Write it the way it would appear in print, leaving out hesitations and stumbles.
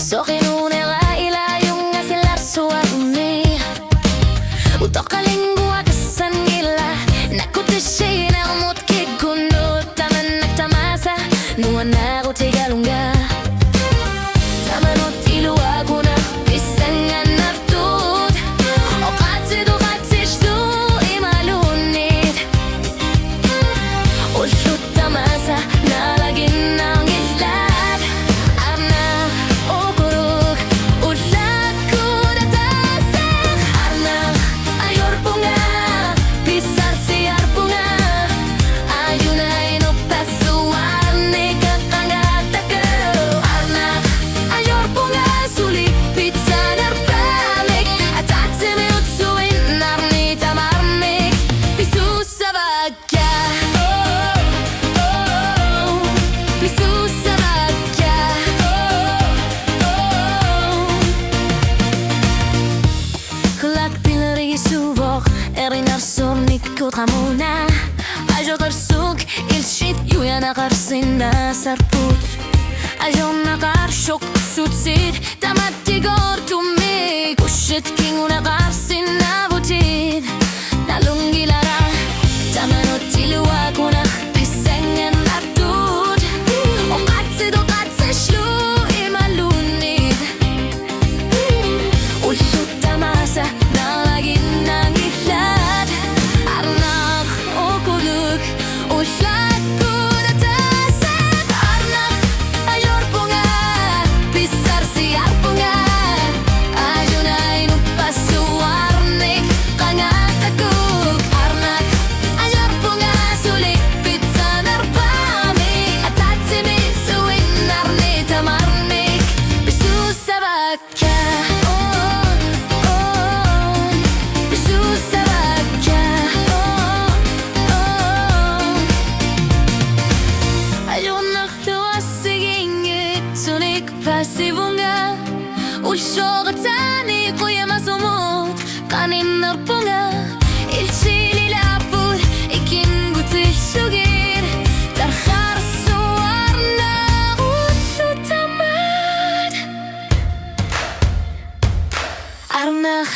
Så rinunera ilayong nga sila suami Utok kalingua kasanila Nakutishin elmut kikunut Taman nagtamasa Nuan ako tigalunga Tamanot ilua kuna Pisangan nartut O katsid o katsishtu imalunit Ulut tamasa Nalagin ng ilat Arna o kuruk Ulat ko natasik Arna ayor punga Pisar siar punga Ayunay no pasuar Ni kakangataku Arna ayor punga Sulit pizza narpamik Atatsimi utsuin Narni tamarmik Pisu sabagya Pisu sabagya Kulak pilari subok Erin arsornik kutramuna Ajo karsuk ilshit Yuya nakarsin na sarput Ajo nakar shok sutsit Tamatigor tumik Ushit king unakarsin na butit Nalungilara Tamanot ilua kuna Pisengen nartut O katsid o katsishlu imalunit Ulut tamasa Nalagin ng ilat Arnak o kuluk Ulat ko natasik Arnak ayor punga Pisar siar punga Ayunay no pasuarnik Kangatakuk Arnak ayor punga Sulit pizza narpamik Atatsimi suin narni tamarmik Pisu sabakya Pisu sabakya Ayunak luwasigingit Sunik pasibunga Ulshogatani kuya masumut Kanin narpunga Ilchili lapur Ikin gutishugir Tarkhar suarna Utsutamad Arnakh